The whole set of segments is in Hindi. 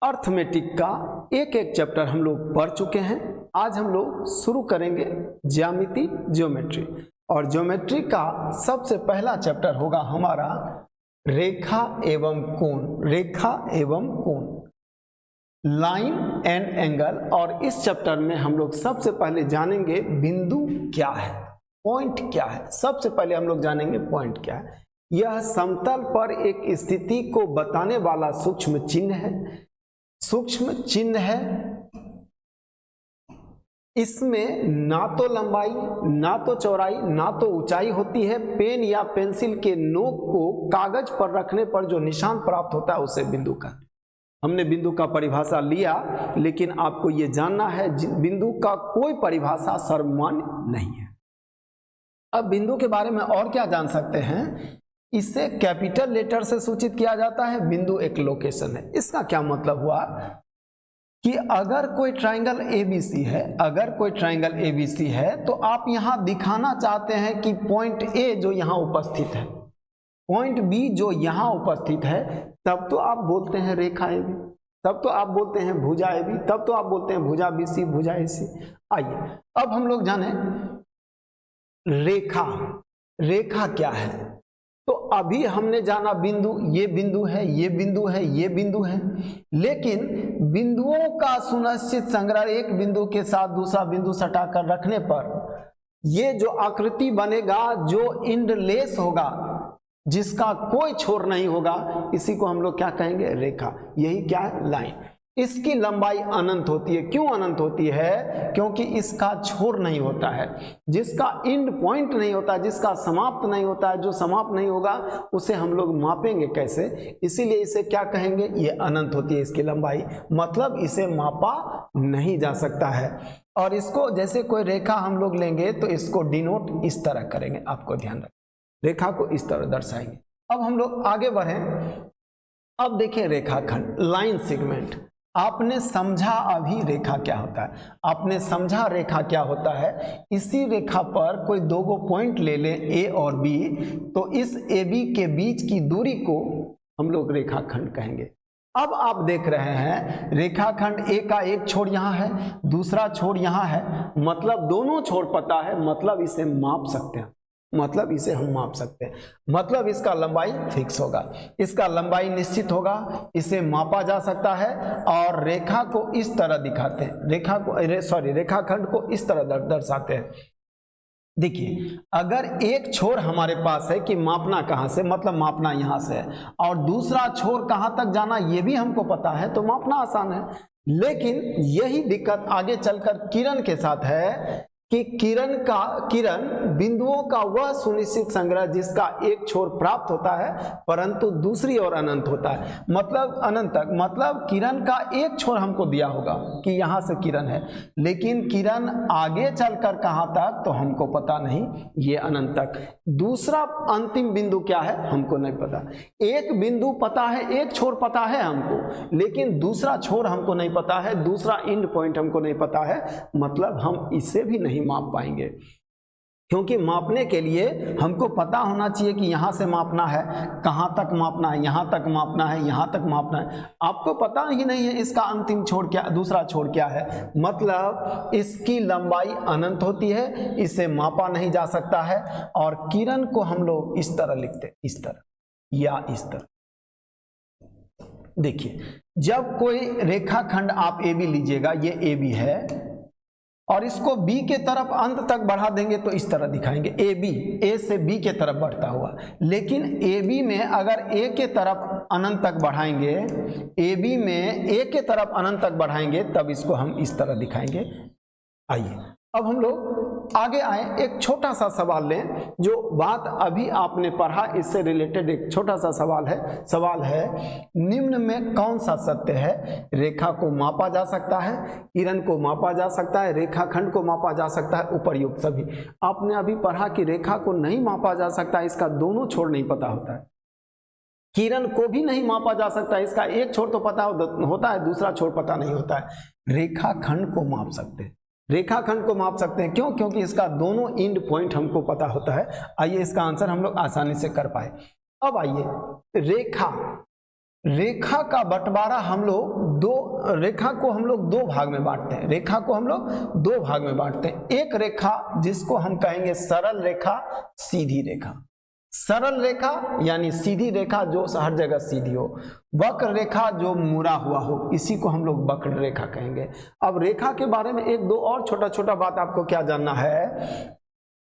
अर्थमेटिक का एक एक चैप्टर हम लोग पढ़ चुके हैं। आज हम लोग शुरू करेंगे ज्यामिति ज्योमेट्री, और ज्योमेट्री का सबसे पहला चैप्टर होगा हमारा रेखा एवं कोण। रेखा एवं कोण, लाइन एंड एंगल। और इस चैप्टर में हम लोग सबसे पहले जानेंगे बिंदु क्या है, पॉइंट क्या है। सबसे पहले हम लोग जानेंगे पॉइंट क्या है। यह समतल पर एक स्थिति को बताने वाला सूक्ष्म चिन्ह है। सूक्ष्म चिन्ह है, इसमें ना तो लंबाई, ना तो चौड़ाई, ना तो ऊंचाई होती है। पेन या पेंसिल के नोक को कागज पर रखने पर जो निशान प्राप्त होता है उसे बिंदु का। हमने बिंदु का परिभाषा लिया, लेकिन आपको यह जानना है बिंदु का कोई परिभाषा सर्वमान्य नहीं है। अब बिंदु के बारे में और क्या जान सकते हैं, इसे कैपिटल लेटर से सूचित किया जाता है। बिंदु एक लोकेशन है। इसका क्या मतलब हुआ कि अगर कोई ट्रायंगल एबीसी है, अगर कोई ट्रायंगल एबीसी है तो आप यहां दिखाना चाहते हैं कि पॉइंट ए जो यहां उपस्थित है, पॉइंट बी जो यहां उपस्थित है, तब तो आप बोलते हैं रेखा एबी, तब तो आप बोलते हैं भुजा एबी, तब तो आप बोलते हैं भुजा बीसी, भुजा एसी। आइए अब हम लोग जाने रेखा। रेखा क्या है? तो अभी हमने जाना बिंदु, ये बिंदु है, ये बिंदु है, ये बिंदु है। लेकिन बिंदुओं का सुनिश्चित संग्रह एक बिंदु के साथ दूसरा बिंदु सटाकर रखने पर ये जो आकृति बनेगा, जो इंडलेस होगा, जिसका कोई छोर नहीं होगा, इसी को हम लोग क्या कहेंगे? रेखा। यही क्या है? लाइन। इसकी लंबाई अनंत होती है। क्यों अनंत होती है? क्योंकि इसका छोर नहीं होता है, जिसका एंड पॉइंट नहीं होता, जिसका समाप्त नहीं होता है। जो समाप्त नहीं होगा उसे हम लोग मापेंगे कैसे? इसीलिए इसे क्या कहेंगे? ये अनंत होती है इसकी लंबाई, मतलब इसे मापा नहीं जा सकता है। और इसको जैसे कोई रेखा हम लोग लेंगे तो इसको डिनोट इस तरह करेंगे, आपको ध्यान रखें, रेखा को इस तरह दर्शाएंगे। अब हम लोग आगे बढ़ें। अब देखें रेखाखंड, लाइन सेगमेंट। आपने समझा अभी रेखा क्या होता है, आपने समझा रेखा क्या होता है। इसी रेखा पर कोई दो गो पॉइंट ले लें, ए और बी, तो इस ए बी के बीच की दूरी को हम लोग रेखाखंड कहेंगे। अब आप देख रहे हैं रेखाखंड ए का एक छोर यहाँ है, दूसरा छोर यहाँ है, मतलब दोनों छोर पता है, मतलब इसे माप सकते हैं, मतलब इसे हम माप सकते हैं, मतलब इसका लंबाई फिक्स होगा, इसका लंबाई निश्चित होगा, इसे मापा जा सकता है। और रेखा को इस तरह दिखाते हैं, रेखा को रेखाखंड को इस तरह दर्शाते हैं। देखिए, अगर एक छोर हमारे पास है कि मापना कहां से, मतलब मापना यहां से है, और दूसरा छोर कहां तक जाना ये भी हमको पता है, तो मापना आसान है। लेकिन यही दिक्कत आगे चलकर किरण के साथ है कि किरण बिंदुओं का वह सुनिश्चित संग्रह जिसका एक छोर प्राप्त होता है परंतु दूसरी ओर अनंत होता है, मतलब अनंत तक, मतलब किरण का एक छोर हमको दिया होगा कि यहां से किरण है, लेकिन किरण आगे चलकर कहां तक तो हमको पता नहीं, ये अनंत तक। दूसरा अंतिम बिंदु क्या है हमको नहीं पता। एक बिंदु पता है, एक छोर पता है हमको, लेकिन दूसरा छोर हमको नहीं पता है, दूसरा एंड पॉइंट हमको नहीं पता है, मतलब हम इसे भी नहीं माप पाएंगे। क्योंकि मापने के लिए हमको पता होना चाहिए कि यहां से मापना है, कहां तक मापना है, यहां तक मापना है, यहां तक मापना है। आपको पता ही नहीं है इसका अंतिम छोर क्या, दूसरा छोर क्या है, मतलब इसकी लंबाई अनंत होती है, इसे मापा नहीं जा सकता है। और किरण को हम लोग इस तरह लिखते हैं, इस तरह या इस तरह। देखिए, जब कोई रेखाखंड आप ए बी लीजिएगा, ये ए बी है, और इसको बी के तरफ अंत तक बढ़ा देंगे तो इस तरह दिखाएंगे, ए बी, ए से बी के तरफ बढ़ता हुआ। लेकिन ए बी में अगर ए के तरफ अनंत तक बढ़ाएंगे, ए बी में ए के तरफ अनंत तक बढ़ाएंगे, तब इसको हम इस तरह दिखाएंगे। आइए अब हम लोग आगे आए, एक छोटा सा सवाल लें। जो बात अभी आपने पढ़ा इससे रिलेटेड एक छोटा सा सवाल है, निम्न में कौन सा सत्य है? रेखा को मापा जा सकता है, किरण को मापा जा सकता है, रेखाखंड को मापा जा सकता है, उपर्युक्त सभी। आपने अभी पढ़ा कि रेखा को नहीं मापा जा सकता, इसका दोनों छोर नहीं पता होता है। किरण को भी नहीं मापा जा सकता, इसका एक छोर तो पता होता है, दूसरा छोर पता नहीं होता है। रेखाखंड को माप सकते हैं, रेखाखंड को माप सकते हैं। क्यों? क्योंकि इसका दोनों एंड पॉइंट हमको पता होता है। आइए इसका आंसर हम लोग आसानी से कर पाए। अब आइए रेखा, रेखा का बंटवारा हम लोग रेखा को हम लोग दो भाग में बांटते हैं। रेखा को हम लोग दो भाग में बांटते हैं। एक रेखा जिसको हम कहेंगे सरल रेखा, सीधी रेखा। सरल रेखा यानी सीधी रेखा जो हर जगह सीधी हो। वक्र रेखा जो मुड़ा हुआ हो, इसी को हम लोग वक्र रेखा कहेंगे। अब रेखा के बारे में एक दो और छोटा छोटा बात आपको क्या जानना है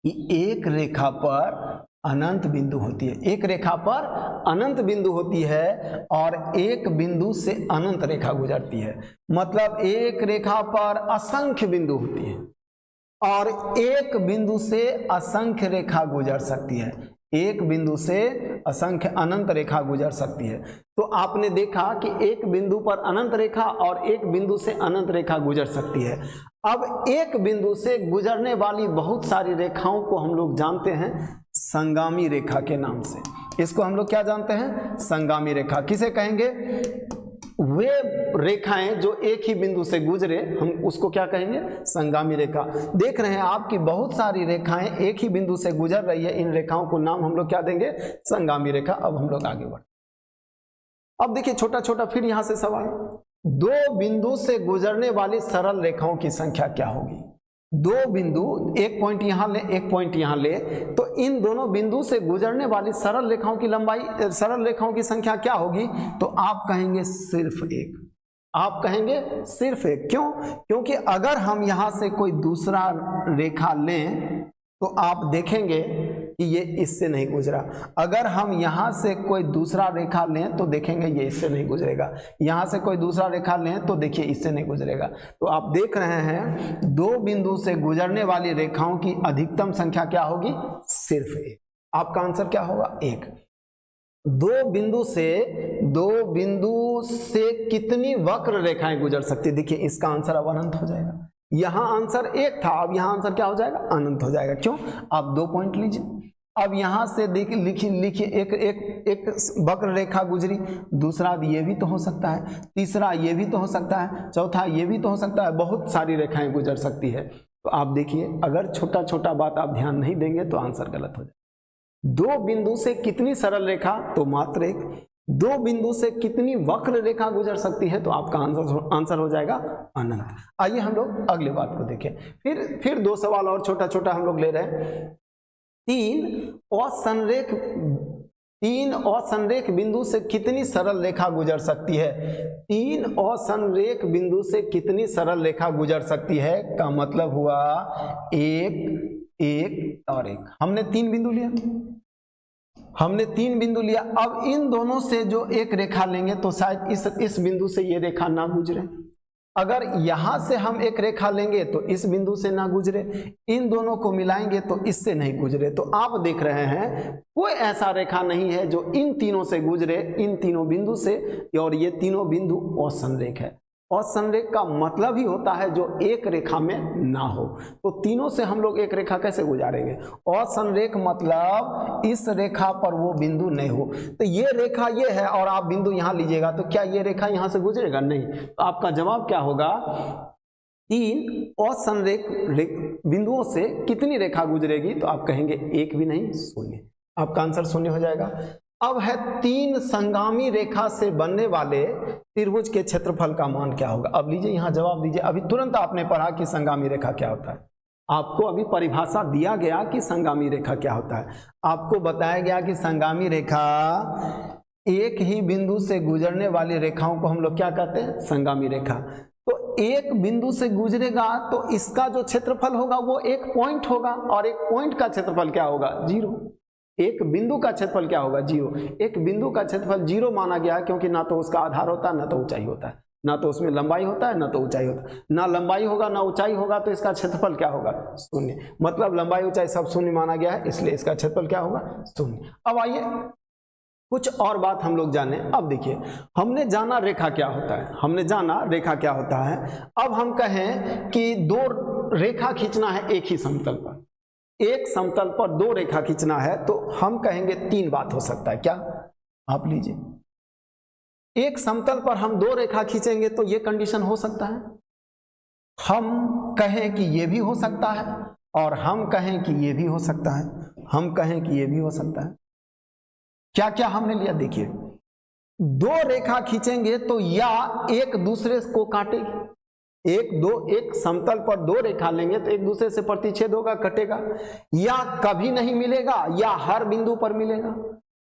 कि एक रेखा पर अनंत बिंदु होती है। एक रेखा पर अनंत बिंदु होती है और एक बिंदु से अनंत रेखा गुजरती है। मतलब एक रेखा पर असंख्य बिंदु होती है और एक बिंदु से असंख्य रेखा गुजर सकती है। एक बिंदु से असंख्य अनंत रेखा गुजर सकती है। तो आपने देखा कि एक बिंदु पर अनंत रेखा और एक बिंदु से अनंत रेखा गुजर सकती है। अब एक बिंदु से गुजरने वाली बहुत सारी रेखाओं को हम लोग जानते हैं संगामी रेखा के नाम से। इसको हम लोग क्या जानते हैं? संगामी रेखा। किसे कहेंगे? वे रेखाएं जो एक ही बिंदु से गुजरे, हम उसको क्या कहेंगे? संगामी रेखा। देख रहे हैं आप कि बहुत सारी रेखाएं एक ही बिंदु से गुजर रही है। इन रेखाओं को नाम हम लोग क्या देंगे? संगामी रेखा। अब हम लोग आगे बढ़े। अब देखिए छोटा छोटा फिर यहां से सवाल, दो बिंदु से गुजरने वाली सरल रेखाओं की संख्या क्या होगी? दो बिंदु, एक पॉइंट यहां ले, एक पॉइंट यहां ले, तो इन दोनों बिंदु से गुजरने वाली सरल रेखाओं की लंबाई, सरल रेखाओं की संख्या क्या होगी? तो आप कहेंगे सिर्फ एक। आप कहेंगे सिर्फ एक। क्यों? क्योंकि अगर हम यहां से कोई दूसरा रेखा लें तो आप देखेंगे कि ये इससे नहीं गुजरा। अगर हम यहां से कोई दूसरा रेखा लें तो देखेंगे ये इससे नहीं गुजरेगा। यहां से कोई दूसरा रेखा लें तो देखिए इससे नहीं गुजरेगा। तो आप देख रहे हैं दो बिंदु से गुजरने वाली रेखाओं की अधिकतम संख्या क्या होगी? सिर्फ एक। आपका आंसर क्या होगा? एक। दो बिंदु से कितनी वक्र रेखाएं गुजर सकती है? देखिए इसका आंसर अब अनंत हो जाएगा। यहां आंसर एक था, अब यहां आंसर क्या हो जाएगा? अनंत हो जाएगा। क्यों? आप दो पॉइंट लीजिए। अब यहां से लिखिए एक वक्र रेखा गुजरी, दूसरा ये भी तो हो सकता है, तीसरा ये भी तो हो सकता है, चौथा ये भी तो हो सकता है। बहुत सारी रेखाएं गुजर सकती है। तो आप देखिए अगर छोटा छोटा बात आप ध्यान नहीं देंगे तो आंसर गलत हो जाएगा। दो बिंदु से कितनी सरल रेखा? तो मात्र एक। दो बिंदु से कितनी वक्र रेखा गुजर सकती है? तो आपका आंसर हो जाएगा अनंत। आइए हम लोग अगले बात को देखें। फिर दो सवाल और छोटा छोटा हम लोग ले रहे हैं। तीन असंरेख बिंदु से कितनी सरल रेखा गुजर सकती है? तीन असंरेख बिंदु से कितनी सरल रेखा गुजर सकती है का मतलब हुआ एक, एक और एक। हमने तीन बिंदु लिया। अब इन दोनों से जो एक रेखा लेंगे तो शायद इस बिंदु से ये रेखा ना गुजरे। अगर यहां से हम एक रेखा लेंगे तो इस बिंदु से ना गुजरे। इन दोनों को मिलाएंगे तो इससे नहीं गुजरे। तो आप देख रहे हैं कोई ऐसा रेखा नहीं है जो इन तीनों से गुजरे, इन तीनों बिंदु से। और ये तीनों बिंदु असंरेख है। असंरेख का मतलब ही होता है जो एक रेखा में ना हो। तो तीनों से हम लोग एक रेखा कैसे गुजारेंगे? असंरेख मतलब इस रेखा पर वो बिंदु नहीं हो। तो ये रेखा ये है और आप बिंदु यहां लीजिएगा तो क्या ये रेखा यहां से गुजरेगा? नहीं। तो आपका जवाब क्या होगा? तीन असंरेख बिंदुओं से कितनी रेखा गुजरेगी? तो आप कहेंगे एक भी नहीं, शून्य। आपका आंसर शून्य हो जाएगा। अब है तीन संगामी रेखा से बनने वाले त्रिभुज के क्षेत्रफल का मान क्या होगा? अब लीजिए यहां जवाब दीजिए। अभी तुरंत आपने पढ़ा कि संगामी रेखा क्या होता है। आपको अभी परिभाषा दिया गया कि संगामी रेखा क्या होता है। आपको बताया गया कि संगामी रेखा एक ही बिंदु से गुजरने वाली रेखाओं को हम लोग क्या कहते हैं? संगामी रेखा। तो एक बिंदु से गुजरेगा तो इसका जो क्षेत्रफल होगा वो एक पॉइंट होगा और एक पॉइंट का क्षेत्रफल क्या होगा? जीरो। एक बिंदु का क्षेत्रफल क्या होगा? जीरो। एक बिंदु का क्षेत्रफल जीरो माना गया क्योंकि ना तो उसका आधार होता है ना तो ऊंचाई होता है, ना तो उसमें लंबाई होता है ना तो ऊंचाई होता है। ना लंबाई होगा ना ऊंचाई होगा तो इसका क्षेत्रफल क्या होगा? शून्य। मतलब लंबाई ऊंचाई सब शून्य माना गया है, इसलिए इसका क्षेत्रफल क्या होगा? शून्य। अब आइए कुछ और बात हम लोग जाने। अब देखिए हमने जाना रेखा क्या होता है, हमने जाना रेखा क्या होता है। अब हम कहें कि दो रेखा खींचना है एक ही समतल पर, एक समतल पर दो रेखा खींचना है तो हम कहेंगे तीन बात हो सकता है। क्या? आप लीजिए, एक समतल पर हम दो रेखा खींचेंगे तो ये कंडीशन हो सकता है, हम कहें कि ये भी हो सकता है और हम कहें कि ये भी हो सकता है, हम कहें कि ये भी हो सकता है। क्या क्या हमने लिया? देखिए दो रेखा खींचेंगे तो या एक दूसरे को काटेगी, एक समतल पर दो रेखा लेंगे तो एक दूसरे से प्रतिच्छेद होगा, कटेगा, या कभी नहीं मिलेगा या हर बिंदु पर मिलेगा।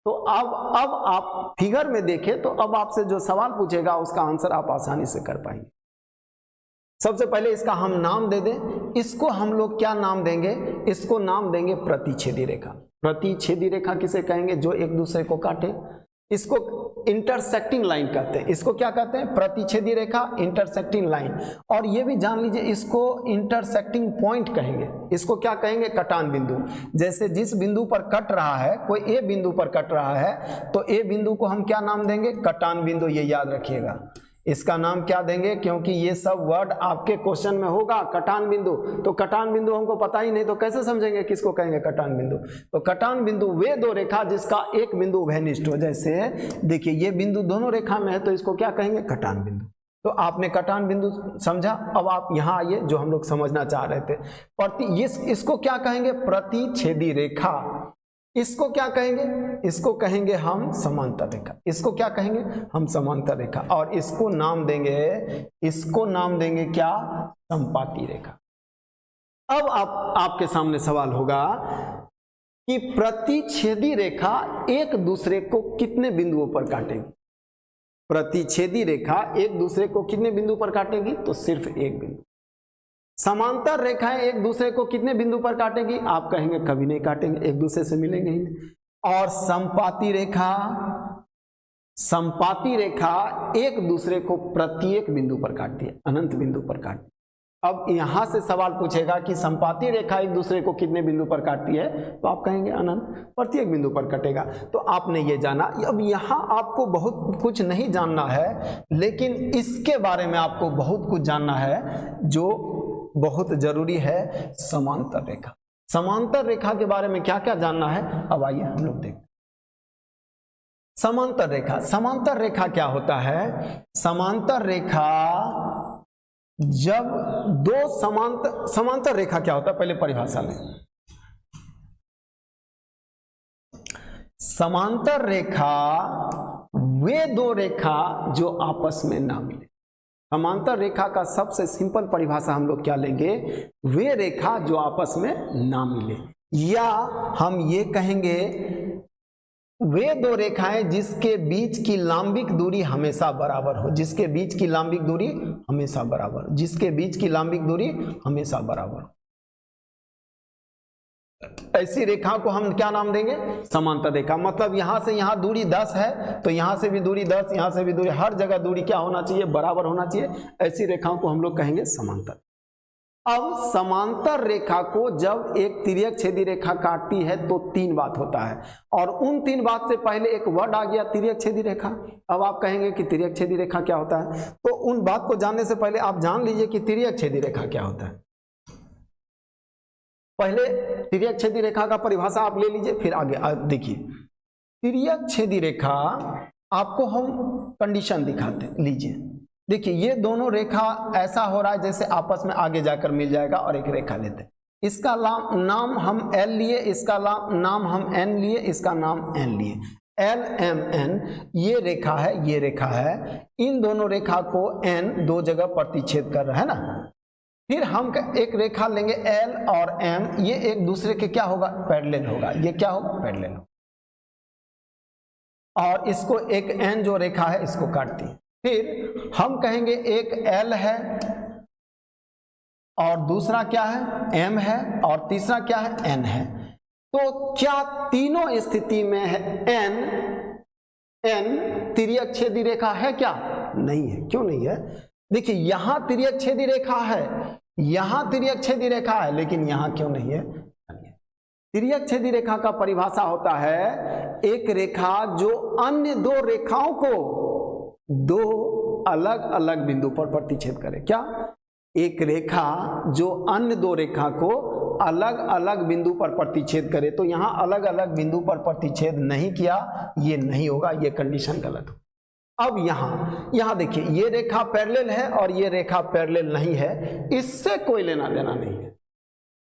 तो अब आप फिगर में देखें तो अब आपसे जो सवाल पूछेगा उसका आंसर आप आसानी से कर पाएंगे। सबसे पहले इसका हम नाम दे दें, इसको हम लोग क्या नाम देंगे, इसको नाम देंगे प्रतिच्छेदी रेखा। प्रतिच्छेदी रेखा किसे कहेंगे, जो एक दूसरे को काटे, इसको इंटरसेक्टिंग लाइन कहते हैं। इसको क्या कहते हैं, प्रतिच्छेदी रेखा, इंटरसेक्टिंग लाइन। और ये भी जान लीजिए इसको इंटरसेक्टिंग पॉइंट कहेंगे। इसको क्या कहेंगे, कटान बिंदु। जैसे जिस बिंदु पर कट रहा है, कोई ए बिंदु पर कट रहा है तो ए बिंदु को हम क्या नाम देंगे, कटान बिंदु। ये याद रखिएगा, इसका नाम क्या देंगे, क्योंकि ये सब वर्ड आपके क्वेश्चन में होगा। कटान बिंदु, तो कटान बिंदु हमको पता ही नहीं तो कैसे समझेंगे किसको कहेंगे कटान बिंदु। तो कटान बिंदु वे दो रेखा जिसका एक बिंदु उभयनिष्ठ हो। जैसे देखिए ये बिंदु दोनों रेखा में है तो इसको क्या कहेंगे, कटान बिंदु। तो आपने कटान बिंदु समझा। अब आप यहाँ आइए, जो हम लोग समझना चाह रहे थे, इसको क्या कहेंगे, प्रतिच्छेदी रेखा। इसको क्या कहेंगे, इसको कहेंगे हम समांतर रेखा। इसको क्या कहेंगे, हम समांतर रेखा। और इसको नाम देंगे क्या, संपाती रेखा। अब आपके सामने सवाल होगा कि प्रतिच्छेदी रेखा एक दूसरे को कितने बिंदुओं पर काटेगी। प्रतिच्छेदी रेखा एक दूसरे को कितने बिंदु पर काटेगी, तो सिर्फ एक बिंदु। समांतर रेखाएं एक दूसरे को कितने बिंदु पर काटेगी, आप कहेंगे कभी नहीं काटेंगे, एक दूसरे से मिलेंगे ही नहीं। और संपाती रेखा एक दूसरे को प्रत्येक बिंदु पर काटती है, अनंत बिंदु पर काटती है। अब यहां से सवाल पूछेगा कि संपाती रेखा एक दूसरे को कितने बिंदु पर काटती है, तो आप कहेंगे अनंत, प्रत्येक बिंदु पर कटेगा। तो आपने ये जाना। अब यहां आपको बहुत कुछ नहीं जानना है, लेकिन इसके बारे में आपको बहुत कुछ जानना है जो बहुत जरूरी है, समांतर रेखा। समांतर रेखा के बारे में क्या क्या जानना है, अब आइए हम लोग देखते हैं। समांतर रेखा क्या होता है, समांतर रेखा जब दो समांतर रेखा क्या होता है, पहले परिभाषा लें। समांतर रेखा वे दो रेखा जो आपस में ना मिले। समांतर रेखा का सबसे सिंपल परिभाषा हम लोग क्या लेंगे, वे रेखा जो आपस में ना मिले, या हम ये कहेंगे वे दो रेखाएं जिसके बीच की लांबिक दूरी हमेशा बराबर हो। जिसके बीच की लांबिक दूरी हमेशा बराबर हो, जिसके बीच की लांबिक दूरी हमेशा बराबर हो, ऐसी रेखा को हम क्या नाम देंगे, समांतर रेखा। मतलब यहां से यहां दूरी 10 है तो यहां से भी दूरी 10, यहां से भी दूरी, हर जगह दूरी क्या होना चाहिए, बराबर होना चाहिए। ऐसी रेखाओं को हम लोग कहेंगे समांतर। अब समांतर रेखा को जब एक तिर्यक छेदी रेखा काटती है तो तीन बात होता है, और उन तीन बात से पहले एक वर्ड आ गया, तिर्यक छेदी रेखा। अब आप कहेंगे कि तिर्यक छेदी रेखा क्या होता है, तो उन बात को जानने से पहले आप जान लीजिए कि तिर्यक छेदी रेखा क्या होता है। पहले तिर्यक छेदी रेखा का परिभाषा आप ले लीजिए, फिर आगे देखिए। तिर्यक छेदी रेखा आपको हम कंडीशन दिखाते, लीजिए देखिए, ये दोनों रेखा ऐसा हो रहा है जैसे आपस में आगे जाकर मिल जाएगा, और एक रेखा लेते हैं, इसका नाम हम L लिए, इसका नाम हम N लिए, इसका नाम N लिए, L M N। ये रेखा है, ये रेखा है, इन दोनों रेखा को N दो जगह प्रतिच्छेद कर रहा है ना। फिर हम एक रेखा लेंगे L और M, ये एक दूसरे के क्या होगा, पैरेलल होगा। ये क्या होगा, पैरेलल होगा। और इसको एक N जो रेखा है इसको काटती है। फिर हम कहेंगे एक L है और दूसरा क्या है, M है, और तीसरा क्या है, N है। तो क्या तीनों स्थिति में है N तिर्यक छेदी रेखा है क्या, नहीं है। क्यों नहीं है, देखिए यहां तिर्यक छेदी रेखा है, यहां तिर्यक छेदी रेखा है, लेकिन यहां क्यों नहीं है। तिर्यक छेदी रेखा का परिभाषा होता है एक रेखा जो अन्य दो रेखाओं को दो अलग अलग बिंदु पर प्रतिच्छेद करे। क्या, एक रेखा जो अन्य दो रेखा को अलग अलग बिंदु पर प्रतिच्छेद करे। तो यहां अलग अलग बिंदु पर प्रतिच्छेद नहीं किया, ये नहीं होगा, ये कंडीशन गलत हो। अब यहां देखिए, ये रेखा पैरेलल है और ये रेखा पैरेलल नहीं है, इससे कोई लेना देना नहीं है।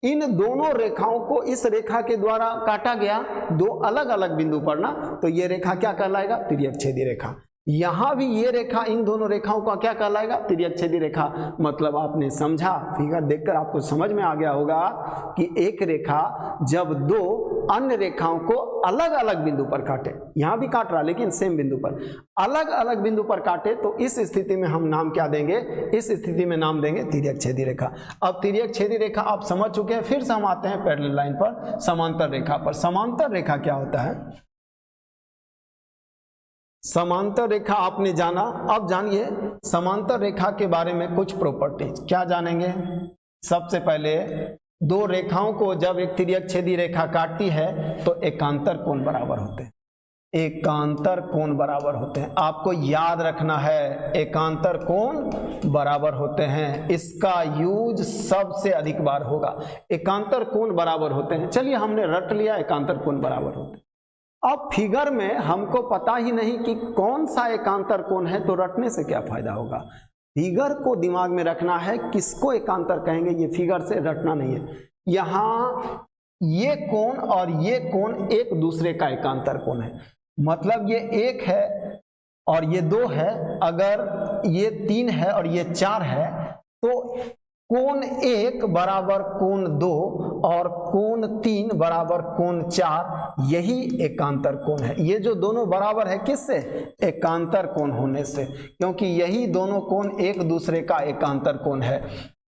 इन दोनों रेखाओं को इस रेखा के द्वारा काटा गया दो अलग अलग बिंदु पर ना, तो ये रेखा क्या कहलाएगा, तिर्यक छेदी रेखा। यहां भी ये रेखा इन दोनों रेखाओं का क्या कहलाएगा? तिर्यक-छेदी रेखा। मतलब आपने समझा, फिगर देखकर आपको समझ में आ गया होगा कि एक रेखा जब दो अन्य रेखाओं को अलग अलग बिंदु पर काटे, यहां भी काट रहा लेकिन सेम बिंदु पर, अलग अलग बिंदु पर काटे, तो इस स्थिति में हम नाम क्या देंगे? इस स्थिति में नाम देंगे तिर्यक-छेदी रेखा। अब तिर्यक-छेदी रेखा आप समझ चुके हैं, फिर से हम आते हैं पैरेलल लाइन पर, समांतर रेखा पर। समांतर रेखा क्या होता है? समांतर रेखा आपने जाना, अब जानिए समांतर रेखा के बारे में कुछ प्रॉपर्टीज। क्या जानेंगे? सबसे पहले दो रेखाओं को जब एक तिर्यक-छेदी रेखा काटती है तो एकांतर कोण बराबर होते हैं। एकांतर कोण बराबर होते हैं, आपको याद रखना है, एकांतर कोण बराबर होते हैं। इसका यूज सबसे अधिक बार होगा। एकांतर कोण बराबर होते हैं, चलिए हमने रट लिया एकांतर कोण बराबर होते हैं। अब फिगर में हमको पता ही नहीं कि कौन सा एकांतर कोण है, तो रटने से क्या फायदा होगा? फिगर को दिमाग में रखना है, किसको एकांतर कहेंगे, ये फिगर से रटना नहीं है। यहाँ ये कोण और ये कोण एक दूसरे का एकांतर कोण है, मतलब ये एक है और ये दो है, अगर ये तीन है और ये चार है, तो कोण एक बराबर कोण दो और कोण तीन बराबर कोण चार, यही एकांतर कोण है। ये जो दोनों बराबर है किससे? एकांतर कोण होने से, क्योंकि यही दोनों कोण एक दूसरे का एकांतर कोण है।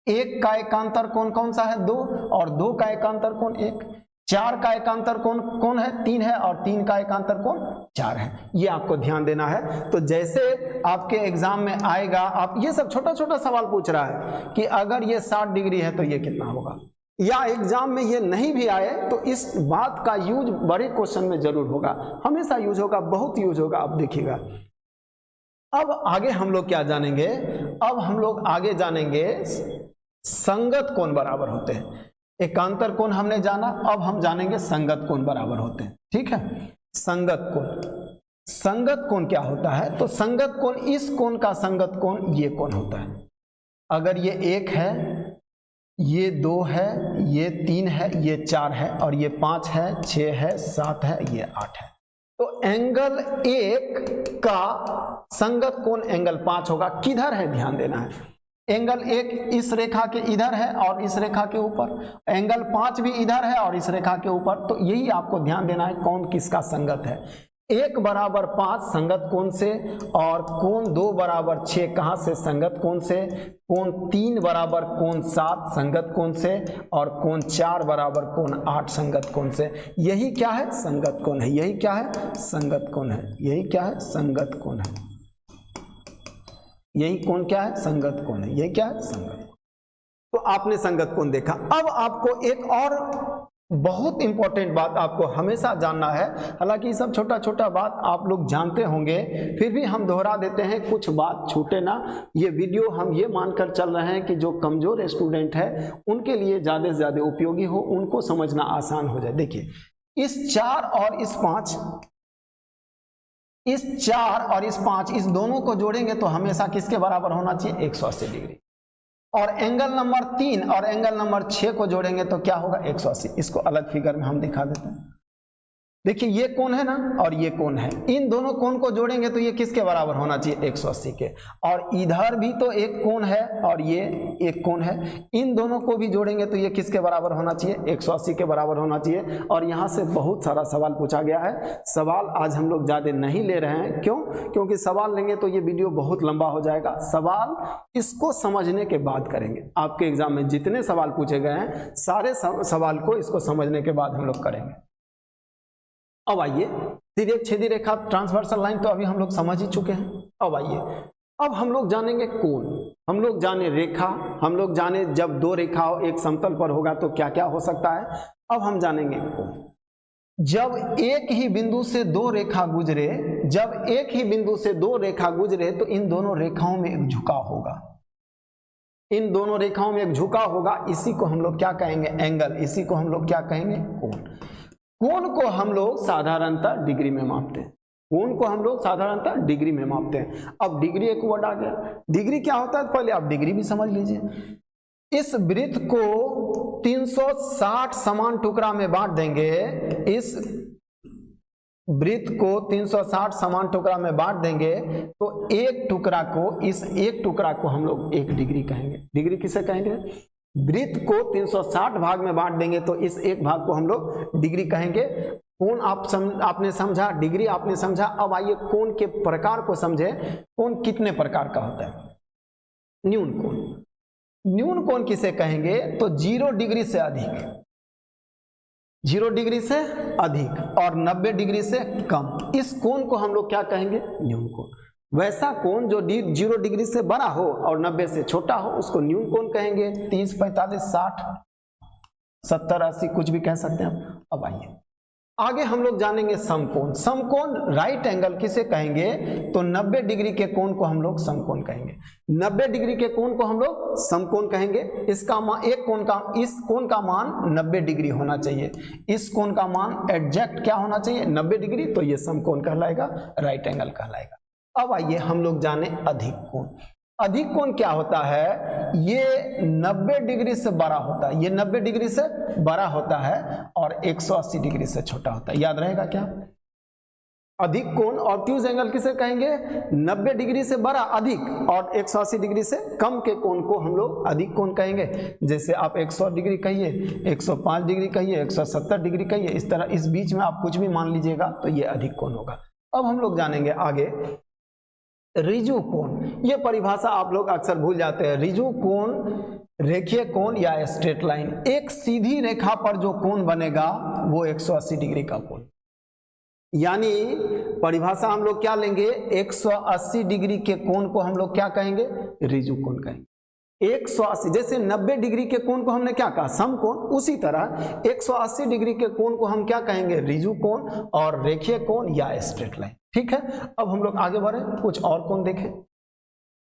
एक का एकांतर कोण कौन सा है? दो, और दो का एकांतर कोण एक। चार का एकांतर कोण कौन है? तीन है, और तीन का एकांतर कोण चार है। ये आपको ध्यान देना है। तो जैसे आपके एग्जाम में आएगा, आप ये सब छोटा छोटा सवाल पूछ रहा है कि अगर ये 60 डिग्री है तो ये कितना होगा, या एग्जाम में ये नहीं भी आए तो इस बात का यूज बड़े क्वेश्चन में जरूर होगा, हमेशा यूज होगा, बहुत यूज होगा, आप देखिएगा। अब आगे हम लोग क्या जानेंगे? अब हम लोग आगे जानेंगे संगत कोण बराबर होते हैं। एकांतर कोण हमने जाना, अब हम जानेंगे संगत कोण बराबर होते हैं। ठीक है, संगत कोण। संगत कोण क्या होता है? तो संगत कोण, इस कोण का संगत कोण ये कोण होता है। अगर ये एक है, ये दो है, ये तीन है, ये चार है, और ये पांच है, छह है, सात है, ये आठ है, तो एंगल एक का संगत कोण एंगल 5 होगा। किधर है? ध्यान देना है, एंगल एक इस रेखा के इधर है और इस रेखा के ऊपर, एंगल 5 भी इधर है और इस रेखा के ऊपर। तो यही आपको ध्यान देना है कौन किसका संगत है। 1 बराबर 5 संगत कोण से, और कोण 2 बराबर 6 कहां से? संगत कोण से। कोण 3 बराबर कोण 7 संगत कोण से, और कोण 4 बराबर कोण 8 संगत कोण से। यही क्या है? संगत कोण है। यही क्या है? संगत कोण है। यही क्या है? संगत कोण है। यही कोण क्या है? संगत कोण है। यही क्या है? संगत। तो आपने संगत कोण देखा। अब आपको एक और बहुत इंपॉर्टेंट बात आपको हमेशा जानना है, हालांकि सब छोटा छोटा बात आप लोग जानते होंगे, फिर भी हम दोहरा देते हैं, कुछ बात छूटे ना। ये वीडियो हम ये मानकर चल रहे हैं कि जो कमजोर स्टूडेंट है उनके लिए ज़्यादा से ज़्यादा उपयोगी हो, उनको समझना आसान हो जाए। देखिए, इस 4 और इस 5, इस 4 और इस 5, इस दोनों को जोड़ेंगे तो हमेशा किसके बराबर होना चाहिए? 180 डिग्री। और एंगल नंबर 3 और एंगल नंबर 6 को जोड़ेंगे तो क्या होगा? 180। इसको अलग फिगर में हम दिखा देते हैं। देखिए, ये कोण है ना और ये कोण है, इन दोनों कोण को जोड़ेंगे तो ये किसके बराबर होना चाहिए? 180 के। और इधर भी तो एक कोण है और ये एक कोण है, इन दोनों को भी जोड़ेंगे तो ये किसके बराबर होना चाहिए? 180 के बराबर होना चाहिए। और यहाँ से बहुत सारा सवाल पूछा गया है। सवाल आज हम लोग ज़्यादा नहीं ले रहे हैं, क्यों? क्योंकि सवाल लेंगे तो ये वीडियो बहुत लंबा हो जाएगा। सवाल इसको समझने के बाद करेंगे। आपके एग्जाम में जितने सवाल पूछे गए हैं सारे सवाल को इसको समझने के बाद हम लोग करेंगे। अब आइए, तिर्यक छेदी रेखा, ट्रांसवर्सल लाइन तो अभी हम लोग समझ ही चुके हैं। अब आइए, अब हम लोग जानेंगे कोण, हम लोग जाने रेखा, हम लोग जाने जब दो रेखाओं एक समतल पर होगा तो क्या क्या हो सकता है। अब हम जानेंगे कोण। जब एक ही बिंदु से दो रेखा गुजरे, जब एक ही बिंदु से दो रेखा गुजरे तो इन दोनों रेखाओं में एक झुकाव होगा। इन दोनों रेखाओं में एक झुकाव होगा, इसी को हम लोग क्या कहेंगे? एंगल। इसी को हम लोग क्या कहेंगे? कोण। कोण को हम लोग साधारणतः डिग्री में मापते हैं। कोण को हम लोग साधारणतः डिग्री में मापते हैं। अब डिग्री एक वर्ड आ गया। डिग्री क्या होता है पहले आप डिग्री भी समझ लीजिए। इस वृत्त को 360 समान टुकड़ा में बांट देंगे। इस वृत्त को 360 समान टुकड़ा में बांट देंगे तो एक टुकड़ा को, इस एक टुकड़ा को हम लोग 1 डिग्री कहेंगे। डिग्री किसे कहेंगे? वृत्त को 360 भाग में बांट देंगे तो इस एक भाग को हम लोग डिग्री कहेंगे। कोण आपने समझा, डिग्री आपने समझा। अब आइए कोण के प्रकार को समझे। कोण कितने प्रकार का होता है? न्यून कोण। न्यून कोण किसे कहेंगे? तो 0 डिग्री से अधिक, 0 डिग्री से अधिक और 90 डिग्री से कम, इस कोण को हम लोग क्या कहेंगे? न्यून कोण। वैसा कोण जो 0 डिग्री से बड़ा हो और 90 से छोटा हो उसको न्यून कोण कहेंगे। 30, 45, 60, 70, 80 कुछ भी कह सकते हैं आप। अब आइए आगे हम लोग जानेंगे समकोण। समकोण राइट एंगल किसे कहेंगे? तो 90 डिग्री के कोण को हम लोग समकोण कहेंगे। 90 डिग्री के कोण को हम लोग समकोण कहेंगे। इसका मान, एक कोण का, इस कोण का मान 90 डिग्री होना चाहिए। इस कोण का मान एग्जैक्ट क्या होना चाहिए? 90 डिग्री। तो ये समकोण कहलाएगा, राइट एंगल कहलाएगा। अब आइए हम लोग जाने अधिक कोण। अधिक कोण क्या होता है? ये 90 डिग्री से बड़ा होता है, ये 90 डिग्री से बड़ा होता है और 180 डिग्री से छोटा होता है। याद रहेगा क्या? अधिक कोण, ऑब्ट्यूज एंगल किसे कहेंगे? 90 डिग्री से बड़ा अधिक और 180 डिग्री से कम के कोण को हम लोग अधिक कोण कहेंगे। जैसे आप 100 डिग्री कहिए, 105 डिग्री कहिए, 170 डिग्री कहिए, इस तरह इस बीच में आप कुछ भी मान लीजिएगा तो ये अधिक कोण होगा। अब हम लोग जानेंगे आगे ऋजु कोण। ये परिभाषा आप लोग अक्सर भूल जाते हैं। ऋजु कोण रेखीय कोण या स्ट्रेट लाइन, एक सीधी रेखा पर जो कोण बनेगा वो 180 डिग्री का कोण। यानी परिभाषा हम लोग क्या लेंगे? 180 डिग्री के कोण को हम लोग क्या कहेंगे? ऋजु कोण कहेंगे। 180, जैसे 90 डिग्री के कोण को हमने क्या कहा? समकोण, उसी तरह 180 डिग्री के कोण को हम क्या कहेंगे? ऋजु कोण और रेखीय कोण या स्ट्रेट लाइन। ठीक है, अब हम लोग आगे बढ़े, कुछ और कोण देखें।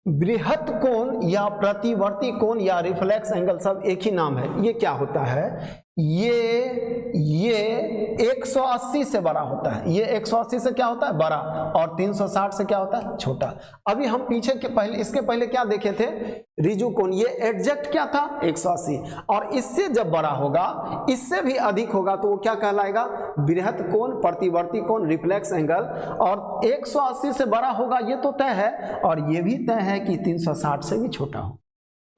बृहत कोण या प्रतिवर्ती कोण या रिफ्लेक्स एंगल सब एक ही नाम है। ये क्या होता है? ये 180 से बड़ा होता है। ये 180 से क्या होता है? बड़ा, और 360 से क्या होता है? छोटा। अभी हम पीछे के पहले, इसके पहले क्या देखे थे? ऋजु कोण, ये एग्जैक्ट क्या था? 180। और इससे जब बड़ा होगा, इससे भी अधिक होगा तो वो क्या कहलाएगा? बृहत कोण, प्रतिवर्ती कोण, रिफ्लेक्स एंगल। और 180 से बड़ा होगा ये तो तय है, और ये भी तय है कि 360 से भी छोटा हो।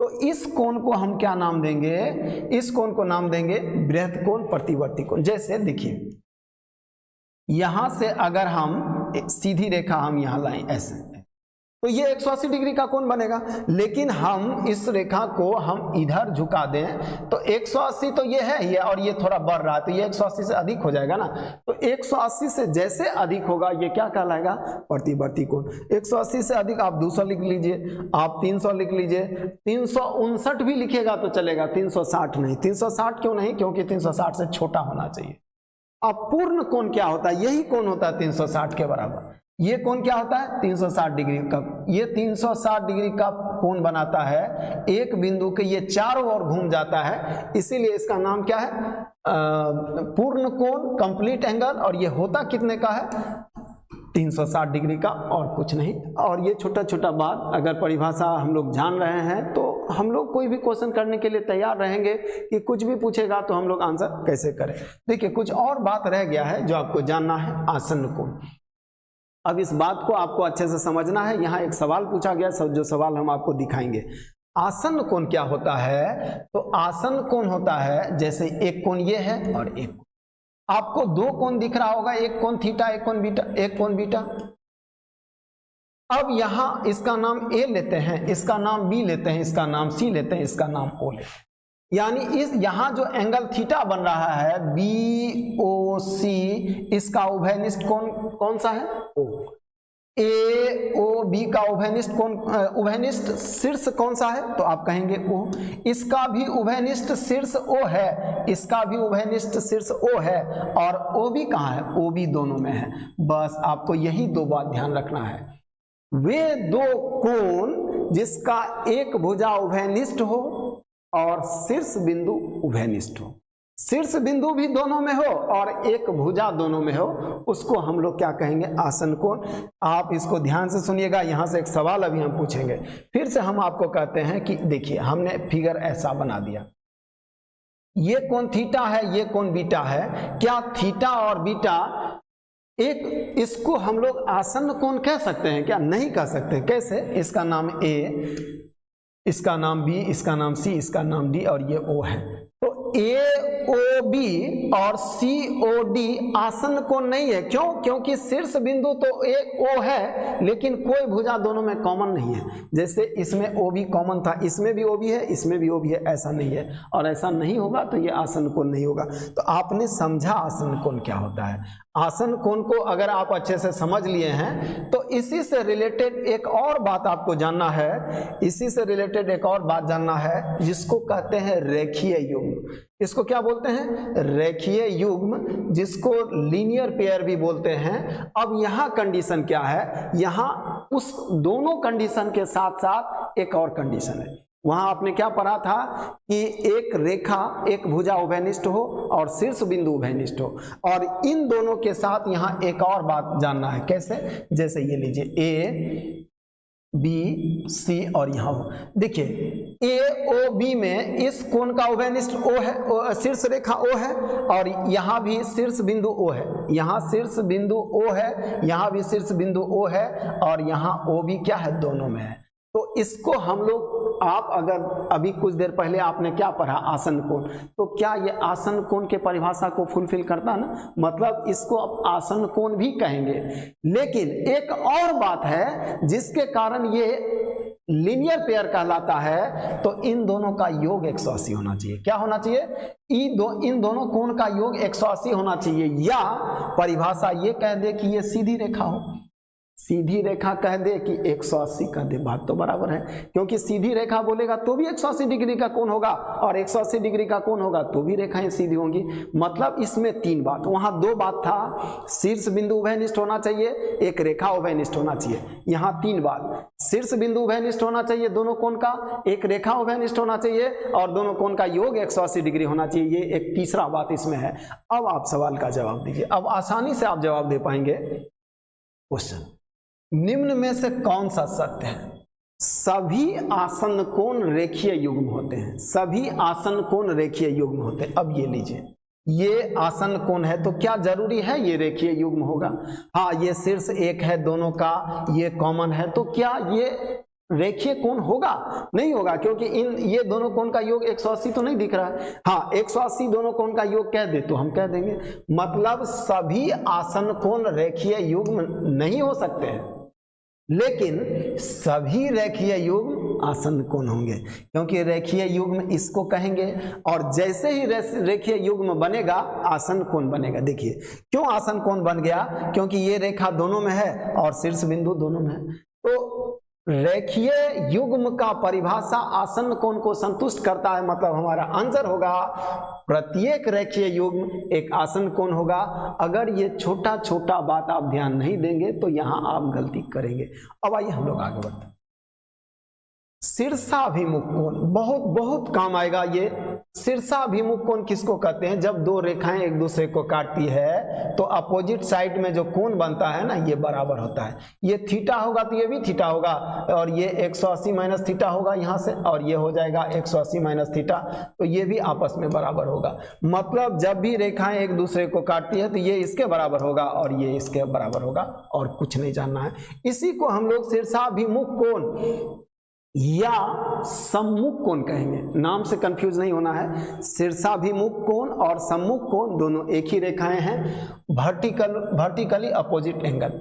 तो इस कोण को हम क्या नाम देंगे? इस कोण को नाम देंगे बृहत कोण, प्रतिवर्ती कोण। जैसे देखिए, यहां से अगर हम सीधी रेखा हम यहां लाएं ऐसे, तो ये 180 डिग्री का कोण बनेगा। लेकिन हम इस रेखा को हम इधर झुका दें तो 180 तो ये है, ये और ये थोड़ा बढ़ रहा है तो ये 180 से अधिक हो जाएगा ना। तो 180 से जैसे अधिक होगा ये क्या कहलाएगा? प्रतिवर्ती कोण। 180 से अधिक आप 200 लिख लीजिए, आप 300 लिख लीजिए, 359 भी लिखेगा तो चलेगा, 360 नहीं। 360 क्यों नहीं? क्योंकि 360 से छोटा होना चाहिए। अब पूर्ण कोण क्या होता है? यही कोण होता है 360 के बराबर। ये कोण क्या होता है? 360 डिग्री का। ये 360 डिग्री का कोण बनाता है। एक बिंदु के ये चारों ओर घूम जाता है, इसीलिए इसका नाम क्या है? पूर्ण कोण, कंप्लीट एंगल। और ये होता कितने का है? 360 डिग्री का, और कुछ नहीं। और ये छोटा छोटा बात अगर परिभाषा हम लोग जान रहे हैं तो हम लोग कोई भी क्वेश्चन करने के लिए तैयार रहेंगे कि कुछ भी पूछेगा तो हम लोग आंसर कैसे करें। देखिए, कुछ और बात रह गया है जो आपको जानना है, आसन्न कोण। अब इस बात को आपको अच्छे से समझना है। यहाँ एक सवाल पूछा गया, जो सवाल हम आपको दिखाएंगे। आसन्न कोण क्या होता है? तो आसन्न कोण होता है, जैसे एक कोण ये है और एक, आपको दो कोण दिख रहा होगा, एक कोण थीटा, एक कोण बीटा, एक कोण बीटा। अब यहां इसका नाम ए लेते हैं, इसका नाम बी लेते हैं, इसका नाम सी लेते हैं, इसका नाम ओ लेते हैं। यानी इस यहां जो एंगल थीटा बन रहा है BOC, इसका उभयनिष्ठ कोण कौन सा है? O। AOB का उभयनिष्ठ कोण, उभयनिष्ठ शीर्ष कौन सा है? तो आप कहेंगे O। इसका भी उभयनिष्ठ शीर्ष O है, इसका भी उभयनिष्ठ शीर्ष O है, और OB कहाँ है? OB दोनों में है। बस आपको यही दो बात ध्यान रखना है। वे दो कोण जिसका एक भुजा उभयनिष्ठ हो और शीर्ष बिंदु उभयनिष्ठ हो, शीर्ष बिंदु भी दोनों में हो और एक भुजा दोनों में हो, उसको हम लोग क्या कहेंगे? आसन्न कोण। आप इसको ध्यान से सुनिएगा, यहां से एक सवाल अभी हम पूछेंगे। फिर से हम आपको कहते हैं कि देखिए, हमने फिगर ऐसा बना दिया, ये कोण थीटा है, ये कोण बीटा है। क्या थीटा और बीटा एक इसको हम लोग आसन्न कोण कह सकते हैं क्या? नहीं कह सकते। कैसे? इसका नाम ए, इसका नाम बी, इसका नाम सी, इसका नाम डी और ये ओ है। तो ए ओ बी और सी ओ डी आसन्न कोण नहीं है। क्यों? क्योंकि शीर्ष बिंदु तो ए ओ है लेकिन कोई भुजा दोनों में कॉमन नहीं है। जैसे इसमें ओ बी कॉमन था, इसमें भी ओ बी है, इसमें भी ओ बी है, ऐसा नहीं है और ऐसा नहीं होगा तो ये आसन्न कोण नहीं होगा। तो आपने समझा आसन्न कोण क्या होता है। आसन्न कोण को अगर आप अच्छे से समझ लिए हैं तो इसी से रिलेटेड एक और बात आपको जानना है, इसी से रिलेटेड एक और बात जानना है जिसको कहते हैं रेखीय युग्म। इसको क्या बोलते हैं? रेखीय युग्म, जिसको लीनियर पेयर भी बोलते हैं। अब यहाँ कंडीशन क्या है? यहाँ उस दोनों कंडीशन के साथ साथ एक और कंडीशन है। वहां आपने क्या पढ़ा था कि एक रेखा, एक भुजा उभयनिष्ठ हो और शीर्ष बिंदु उभयनिष्ठ हो, और इन दोनों के साथ यहाँ एक और बात जानना है। कैसे? जैसे ये लीजिए ए बी सी और यहाँ हो। देखिए ए ओ बी में इस कोण का उभयनिष्ठ ओ है, शीर्ष रेखा ओ है, और यहाँ भी शीर्ष बिंदु ओ है, यहाँ शीर्ष बिंदु ओ है, यहाँ भी शीर्ष बिंदु ओ है, और यहाँ ओ भी क्या है? दोनों में है। तो इसको हम लोग, आप अगर अभी कुछ देर पहले आपने क्या पढ़ा? आसन्न कोण। तो क्या ये आसन्न कोण के परिभाषा को फुलफिल करता ना? मतलब इसको आप आसन्न कोण भी कहेंगे। लेकिन एक और बात है जिसके कारण ये लीनियर पेयर कहलाता है, तो इन दोनों का योग 180 होना चाहिए। क्या होना चाहिए? इन दोनों कोण का योग 180 होना चाहिए, या परिभाषा ये कह दे कि ये सीधी रेखा हो। सीधी रेखा कह दे कि 180 कह दे, बात तो बराबर है, क्योंकि सीधी रेखा बोलेगा तो भी 180 डिग्री का कोण होगा, और 180 डिग्री का कोण होगा तो भी रेखाएं सीधी होंगी। मतलब इसमें तीन बात, वहां दो बात था, शीर्ष बिंदु उभयनिष्ठ होना चाहिए, एक रेखा उभयनिष्ठ होना चाहिए। यहाँ तीन बात, शीर्ष बिंदु उभयनिष्ठ होना चाहिए दोनों कोण का, एक रेखा उभयनिष्ठ होना चाहिए, और दोनों कोण का योग 180 डिग्री होना चाहिए। ये एक तीसरा बात इसमें है। अब आप सवाल का जवाब दीजिए, अब आसानी से आप जवाब दे पाएंगे। क्वेश्चन, निम्न में से कौन सा सत्य है? सभी आसन्न कोण रेखीय युग्म होते हैं। सभी आसन्न कोण रेखीय युग्म होते हैं। अब ये लीजिए, ये आसन्न कोण है तो क्या जरूरी है ये रेखीय युग्म होगा? हाँ, ये शीर्ष एक है दोनों का, ये कॉमन है, तो क्या ये रेखीय कोण होगा? नहीं होगा, क्योंकि इन ये दोनों कोण का योग 180 तो नहीं दिख रहा है। हाँ, 180 दोनों कोण का योग कह दे तो हम कह देंगे। मतलब सभी आसन्न कोण रेखीय युग्म नहीं हो सकते हैं, लेकिन सभी रेखीय युग्म आसन्न कोण होंगे, क्योंकि रेखीय युग्म इसको कहेंगे, और जैसे ही रेखीय युग्म बनेगा आसन्न कोण बनेगा। देखिए क्यों आसन्न कोण बन गया? क्योंकि ये रेखा दोनों में है और शीर्ष बिंदु दोनों में है। तो रेखीय युग्म का परिभाषा आसन्न कोण को संतुष्ट करता है। मतलब हमारा आंसर होगा प्रत्येक रेखीय युग्म एक आसन्न कोण होगा। अगर ये छोटा छोटा बात आप ध्यान नहीं देंगे तो यहां आप गलती करेंगे। अब आइए हम लोग आगे बढ़ते हैं। शीर्षाभिमुख कोण बहुत बहुत काम आएगा। ये शीर्षाभिमुख कोण किसको कहते हैं? जब दो रेखाएं एक दूसरे को काटती है तो अपोजिट साइड में जो कोण बनता है ना, ये बराबर होता है। ये थीटा होगा तो ये भी थीटा होगा, और ये 180 माइनस थीटा होगा यहाँ से, और ये हो जाएगा 180 माइनस थीटा, तो ये भी आपस में बराबर होगा। मतलब जब भी रेखाएं एक दूसरे को काटती है तो ये इसके बराबर होगा और ये इसके बराबर होगा, और कुछ नहीं जानना है। इसी को हम लोग शीर्षाभिमुख कोण या सम्मुख कोण कहेंगे। नाम से कंफ्यूज नहीं होना है। शीर्षाभिमुख कोण और सम्मुख कोण दोनों एक ही रेखाएं हैं, वर्टिकली अपोजिट एंगल।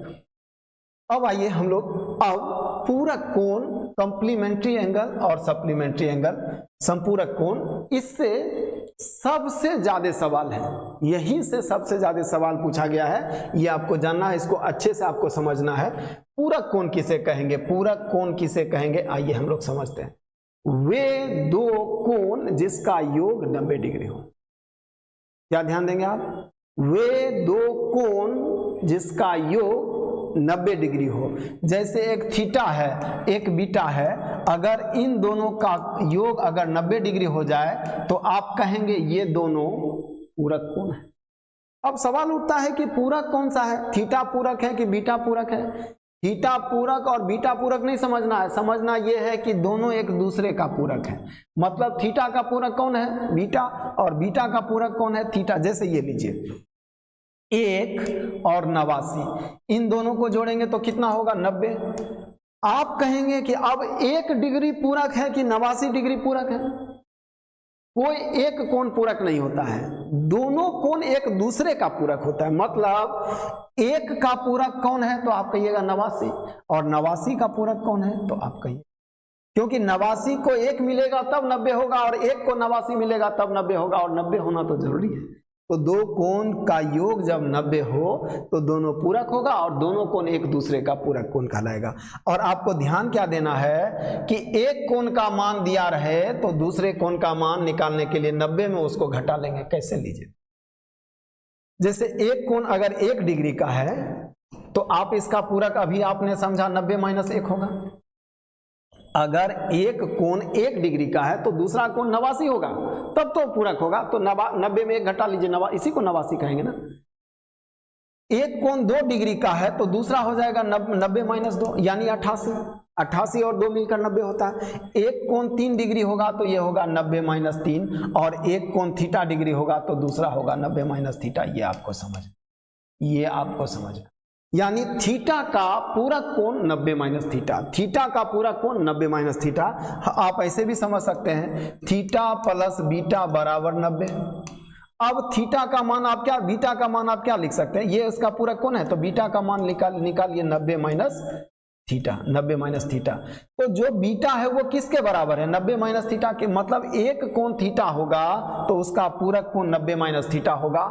अब आइए हम लोग अब पूरक कोण, कंप्लीमेंट्री एंगल और सप्लीमेंट्री एंगल, संपूरक कोण, इससे सबसे ज्यादा सवाल है, यहीं से सबसे ज्यादा सवाल पूछा गया है। ये आपको जानना है, इसको अच्छे से आपको समझना है। पूरक कोण किसे कहेंगे? पूरक कोण किसे कहेंगे? आइए हम लोग समझते हैं। वे दो कोण जिसका योग 90 डिग्री हो। क्या ध्यान देंगे आप? वे दो कोण जिसका योग 90 डिग्री हो। जैसे एक थीटा है, एक बीटा है, अगर इन दोनों का योग अगर 90 डिग्री हो जाए तो आप कहेंगे ये दोनों पूरक कोण है। अब सवाल उठता है कि पूरक कौन सा है? थीटा पूरक है कि बीटा पूरक है? थीटा पूरक और बीटा पूरक नहीं समझना है, समझना यह है कि दोनों एक दूसरे का पूरक है। मतलब थीटा का पूरक कौन है? बीटा, और बीटा का पूरक कौन है? थीटा। जैसे ये लीजिए, 1 और 89, इन दोनों को जोड़ेंगे तो कितना होगा 90। आप कहेंगे कि अब 1 डिग्री पूरक है कि 89 डिग्री पूरक है? कोई एक कोण पूरक नहीं होता है, दोनों कोण एक दूसरे का पूरक होता है। मतलब 1 का पूरक कौन है तो आप कहिएगा 89, और 89 का पूरक कौन है तो आप कहिए, क्योंकि 89 को 1 मिलेगा तब 90 होगा, और 1 को 89 मिलेगा तब 90 होगा, और 90 होना तो जरूरी है। तो दो कोण का योग जब 90 हो तो दोनों पूरक होगा, और दोनों कोण एक दूसरे का पूरक कोण कहलाएगा। और आपको ध्यान क्या देना है कि एक कोण का मान दिया रहे तो दूसरे कोण का मान निकालने के लिए 90 में उसको घटा लेंगे। कैसे लीजिए, जैसे एक कोण अगर 1 डिग्री का है तो आप इसका पूरक अभी आपने समझा 90 - 1 होगा। अगर एक कोण 1 डिग्री का है तो दूसरा कोण 89 होगा, तब तो पूरक होगा। तो 90 में 1 घटा लीजिए, इसी को 89 कहेंगे ना। एक कोण 2 डिग्री का है तो दूसरा हो जाएगा 90 - 2 यानी 88। 88 और 2 मिलकर 90 होता है। एक कोण 3 डिग्री होगा तो ये होगा 90 - 3, और एक कोण थीटा डिग्री होगा तो दूसरा होगा 90 - थीटा। ये आपको समझ यानी थीटा का पूरक कोण 90 - थीटा, थीटा का पूरक कोण 90 - थीटा। आप ऐसे भी समझ सकते हैं थीटा प्लस बीटा बराबर 90। अब थीटा का मान आप क्या, बीटा का मान आप क्या लिख सकते हैं, ये उसका पूरक कोण है तो बीटा का मान निकालिए 90 - थीटा, 90 - थीटा। तो जो बीटा है वो किसके बराबर है, 90 - थीटा के। मतलब एक कोण थीटा होगा तो उसका पूरक कोण 90 - थीटा होगा।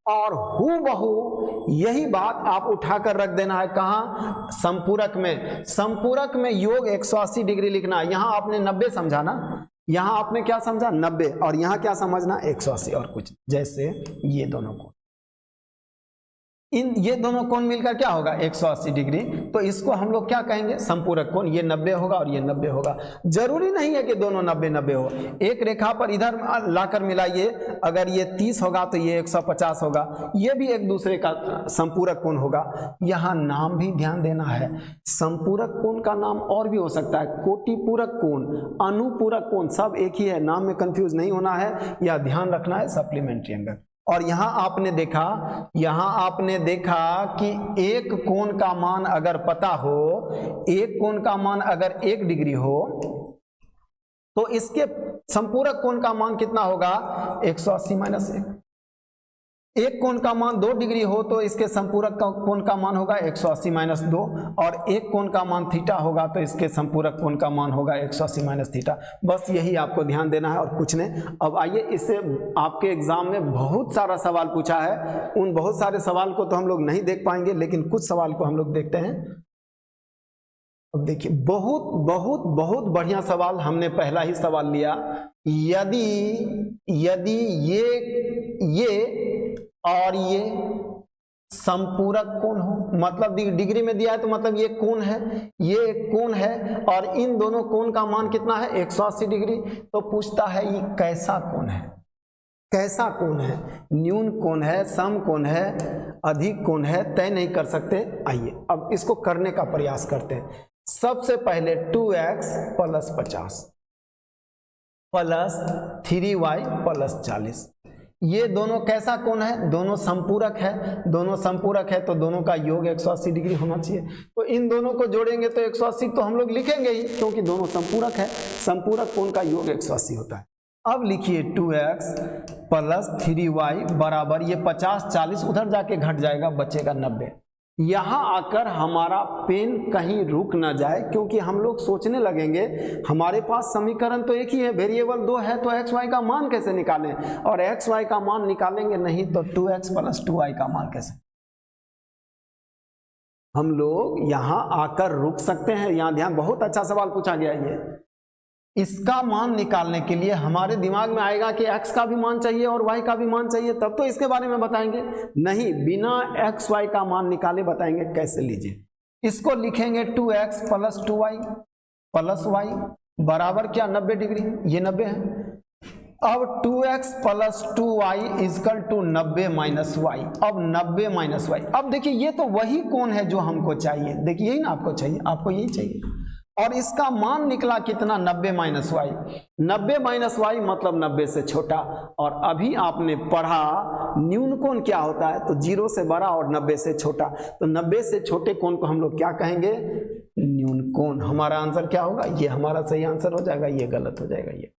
और हूबहू यही बात आप उठाकर रख देना है कहाँ, संपूरक में। संपूरक में योग 180 डिग्री लिखना है। यहाँ आपने 90 समझा ना, यहाँ आपने क्या समझा 90, और यहाँ क्या समझना 180 और कुछ। जैसे ये दोनों कोण, ये दोनों कोण मिलकर क्या होगा 180 डिग्री। तो इसको हम लोग क्या कहेंगे संपूरक कोण। ये 90 होगा और ये 90 होगा। जरूरी नहीं है कि दोनों 90 हो। एक रेखा पर इधर लाकर मिलाइए, अगर ये 30 होगा तो ये 150 होगा, ये भी एक दूसरे का संपूरक कोण होगा। यहाँ नाम भी ध्यान देना है, संपूरक कोण का नाम और भी हो सकता है, कोटिपूरक कोण, अनुपूरक कोण, सब एक ही है। नाम में कंफ्यूज नहीं होना है, यह ध्यान रखना है सप्लीमेंट्री एंगल। और यहाँ आपने देखा कि एक कोण का मान अगर पता हो, एक कोण का मान अगर 1 डिग्री हो तो इसके संपूरक कोण का मान कितना होगा 180 - 1। एक कोण का मान 2 डिग्री हो तो इसके संपूरक कोण का मान होगा 180 - 2, और एक कोण का मान थीटा होगा तो इसके संपूरक कोण का मान होगा 180 - थीटा। बस यही आपको ध्यान देना है और कुछ नहीं। अब आइए, इससे आपके एग्जाम में बहुत सारा सवाल पूछा है, उन बहुत सारे सवाल को तो हम लोग नहीं देख पाएंगे, लेकिन कुछ सवाल को हम लोग देखते हैं। अब देखिए, बहुत बहुत बहुत बढ़िया सवाल हमने पहला ही सवाल लिया। यदि ये और ये संपूरक कोण हो, मतलब डिग्री में दिया है तो मतलब ये कोण है, ये एक कोण है, और इन दोनों कोण का मान कितना है 180 डिग्री। तो पूछता है ये कैसा कोण है, कैसा कोण है, न्यून कोण है, सम कोण है, अधिक कोण है, तय नहीं कर सकते। आइए अब इसको करने का प्रयास करते हैं। सबसे पहले 2x + 50 + 3y + 40, ये दोनों कैसा कोण है, दोनों संपूरक है। दोनों संपूरक है तो दोनों का योग 180 डिग्री होना चाहिए। तो इन दोनों को जोड़ेंगे तो 180 तो हम लोग लिखेंगे ही, क्योंकि दोनों संपूरक है। संपूरक कोण का योग 180 होता है। अब लिखिए 2x + 3y बराबर, ये 50 40 उधर जाके घट जाएगा, बचेगा 90। यहाँ आकर हमारा पेन कहीं रुक ना जाए, क्योंकि हम लोग सोचने लगेंगे हमारे पास समीकरण तो एक ही है, वेरिएबल 2 है, तो एक्स वाई का मान कैसे निकालें, और एक्स वाई का मान निकालेंगे नहीं तो 2x + 2y का मान कैसे। हम लोग यहाँ आकर रुक सकते हैं। यहाँ ध्यान, बहुत अच्छा सवाल पूछा गया ये। इसका मान निकालने के लिए हमारे दिमाग में आएगा कि x का भी मान चाहिए और y का भी मान चाहिए, तब तो इसके बारे में बताएंगे। नहीं, बिना x y का मान निकाले बताएंगे कैसे। लीजिए, इसको लिखेंगे 2x + 2y + y बराबर क्या 90 डिग्री, ये 90 है। अब 2x + 2y = 90 - y। अब 90 - y, अब देखिए ये तो वही कोण है जो हमको चाहिए। देखिए यही ना आपको चाहिए, आपको यही चाहिए। और इसका मान निकला कितना 90 माइनस वाई। 90 माइनस वाई मतलब 90 से छोटा। और अभी आपने पढ़ा न्यून कोण क्या होता है, तो 0 से बड़ा और 90 से छोटा। तो 90 से छोटे कोण को हम लोग क्या कहेंगे, न्यून कोण। हमारा आंसर क्या होगा, ये हमारा सही आंसर हो जाएगा, ये गलत हो जाएगा। ये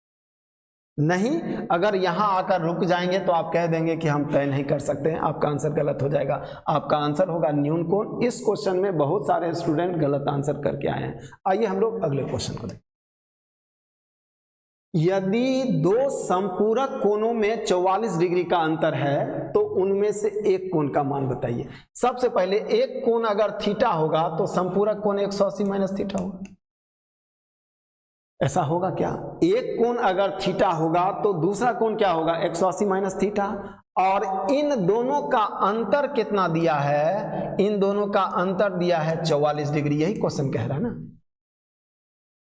नहीं, अगर यहां आकर रुक जाएंगे तो आप कह देंगे कि हम तय नहीं कर सकते हैं, आपका आंसर गलत हो जाएगा। आपका आंसर होगा न्यून कोण। इस क्वेश्चन में बहुत सारे स्टूडेंट गलत आंसर करके आए हैं। आइए हम लोग अगले क्वेश्चन को देखें। यदि दो संपूरक कोणों में 44 डिग्री का अंतर है तो उनमें से एक कोण का मान बताइए। सबसे पहले एक कोण अगर थीटा होगा तो संपूरक कोण 180 माइनस थीटा होगा। ऐसा होगा क्या, एक कोण अगर थीटा होगा तो दूसरा कोण क्या होगा 180 माइनस थीटा। और इन दोनों का अंतर कितना दिया है, इन दोनों का अंतर दिया है 44 डिग्री। यही क्वेश्चन कह रहा है ना।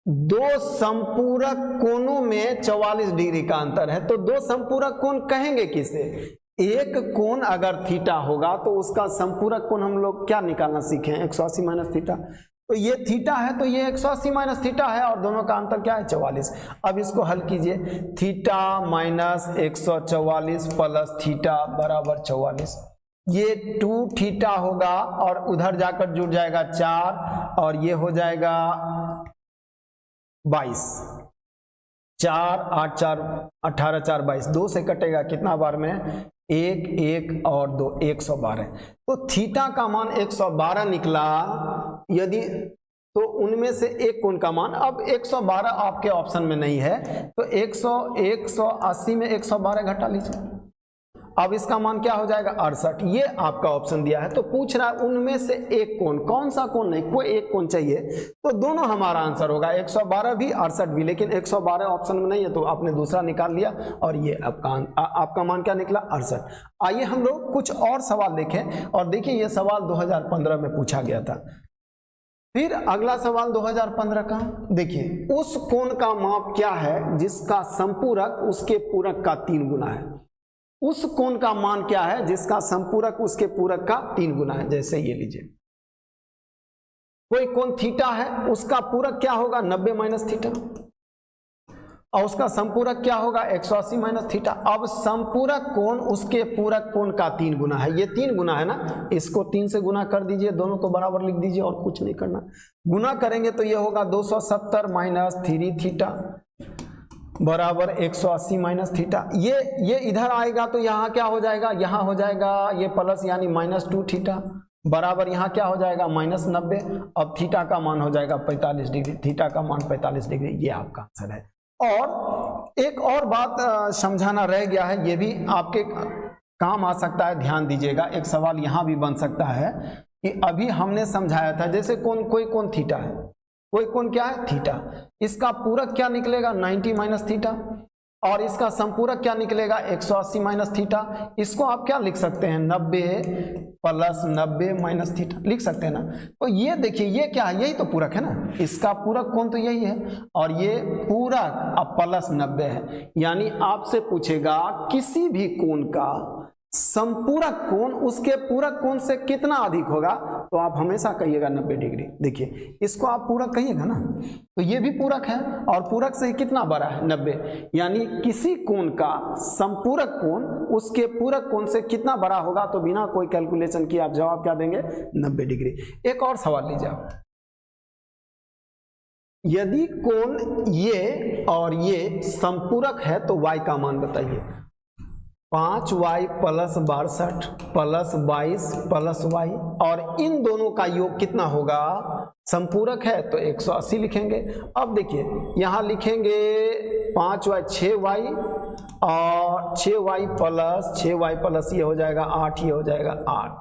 दो संपूरक कोणों में 44 डिग्री का अंतर है, तो दो संपूरक कोण कहेंगे किसे, एक कोण अगर थीटा होगा तो उसका संपूरक कोण हम लोग क्या निकालना सीखे हैं, 180 माइनस थीटा। तो ये थीटा है तो ये 180 माइनस थीटा है और दोनों का अंतर क्या है 44। अब इसको हल कीजिए, थीटा माइनस 144 प्लस थीटा बराबर 44। ये 2 थीटा होगा और उधर जाकर जुड़ जाएगा 4 और ये हो जाएगा 22। 4 8 4 18 4 22, 2 से कटेगा कितना बार में, 1 1 और 2 112। तो थीटा का मान 112 निकला। यदि तो उनमें से एक कोण का मान, अब 112 आपके ऑप्शन में नहीं है तो 180 में 112 घटा लीजिए। अब इसका मान क्या हो जाएगा 68। ये आपका ऑप्शन दिया है तो पूछ रहा है उनमें से एक कोण, कौन सा कोण, नहीं कोई एक कोण चाहिए। तो दोनों हमारा आंसर होगा, 112 भी 68 भी। लेकिन 112 ऑप्शन में नहीं है तो आपने दूसरा निकाल लिया और ये आपका मान क्या निकला 68। आइए हम लोग कुछ और सवाल देखें। और देखिए ये सवाल 2015 में पूछा गया था। फिर अगला सवाल 2015 का देखिए, उस कोण का माप क्या है जिसका संपूरक उसके पूरक का 3 गुना है। उस कोण का मान क्या है जिसका संपूरक उसके पूरक का 3 गुना है। जैसे ये लीजिए, कोई कोण थीटा है, उसका पूरक क्या होगा 90 माइनस थीटा और उसका संपूरक क्या होगा 180 माइनस थीटा। अब संपूरक कोण उसके पूरक कोण का 3 गुना है। ये 3 गुना है ना, इसको 3 से गुना कर दीजिए, दोनों को बराबर लिख दीजिए और कुछ नहीं करना। गुना करेंगे तो ये होगा 270 माइनस 3 थीटा बराबर 180 माइनस थीटा। ये इधर आएगा तो यहाँ क्या हो जाएगा, यहाँ हो जाएगा ये प्लस यानी -2 थीटा बराबर यहाँ क्या हो जाएगा -90। अब थीटा का मान हो जाएगा 45 डिग्री। थीटा का मान 45 डिग्री, ये आपका आंसर है। और एक और बात समझाना रह गया है, ये भी आपके काम आ सकता है, ध्यान दीजिएगा। एक सवाल यहाँ भी बन सकता है कि अभी हमने समझाया था, जैसे कोई कोण थीटा है, कोई कोण क्या है थीटा, इसका पूरक क्या निकलेगा 90 माइनस थीटा और इसका संपूरक क्या निकलेगा 180 माइनस थीटा। इसको आप क्या लिख सकते हैं 90 प्लस 90 माइनस थीटा लिख सकते हैं ना। तो ये देखिए ये क्या है, यही तो पूरक है ना, इसका पूरक कोण तो यही है और ये पूरक अब प्लस 90 है। यानी आपसे पूछेगा किसी भी कोण का संपूरक कोण उसके पूरक कोण से कितना अधिक होगा, तो आप हमेशा कहिएगा 90 डिग्री। देखिए इसको आप पूरक कहिएगा ना, तो ये भी पूरक है और पूरक से कितना बड़ा है 90। यानी किसी कोण का संपूरक कोण उसके पूरक कोण से कितना बड़ा होगा, तो बिना कोई कैलकुलेशन किए आप जवाब क्या देंगे 90 डिग्री। एक और सवाल लीजिए आप, यदि कोण ये और ये संपूरक है तो y का मान बताइए। 5y plus 62 plus 22 plus y और इन दोनों का योग कितना होगा, संपूरक है तो 180 लिखेंगे। अब देखिए यहाँ लिखेंगे 5y 6y और 6y प्लस ये हो जाएगा 8, ये हो जाएगा 8,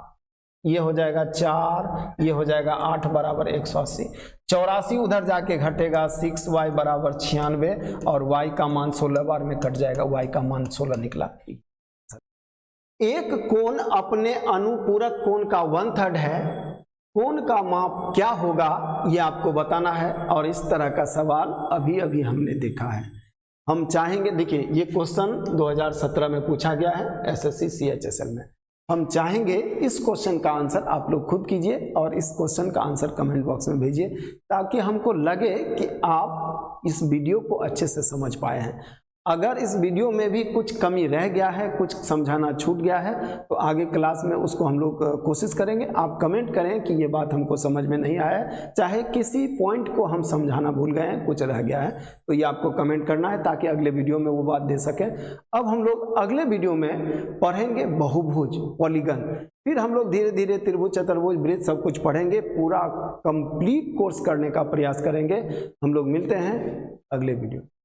ये हो जाएगा 4, ये हो जाएगा 8 बराबर 180। 84 उधर जाके घटेगा 6y बराबर 96 और y का मान 16 बार में कट जाएगा, y का मान 16 निकला। एक कोण अपने अनुपूरक कोण का 1/3 है, कोण का माप क्या होगा ये आपको बताना है। और इस तरह का सवाल अभी अभी हमने देखा है। हम चाहेंगे, देखिए ये क्वेश्चन 2017 में पूछा गया है SSC CHSL में। हम चाहेंगे इस क्वेश्चन का आंसर आप लोग खुद कीजिए और इस क्वेश्चन का आंसर कमेंट बॉक्स में भेजिए, ताकि हमको लगे कि आप इस वीडियो को अच्छे से समझ पाए हैं। अगर इस वीडियो में भी कुछ कमी रह गया है, कुछ समझाना छूट गया है, तो आगे क्लास में उसको हम लोग कोशिश करेंगे। आप कमेंट करें कि ये बात हमको समझ में नहीं आया है, चाहे किसी पॉइंट को हम समझाना भूल गए हैं, कुछ रह गया है, तो ये आपको कमेंट करना है ताकि अगले वीडियो में वो बात दे सकें। अब हम लोग अगले वीडियो में पढ़ेंगे बहुभुज, पॉलीगन, फिर हम लोग धीरे धीरे त्रिभुज, चतुर्भुज, वृत्त सब कुछ पढ़ेंगे। पूरा कंप्लीट कोर्स करने का प्रयास करेंगे। हम लोग मिलते हैं अगले वीडियो।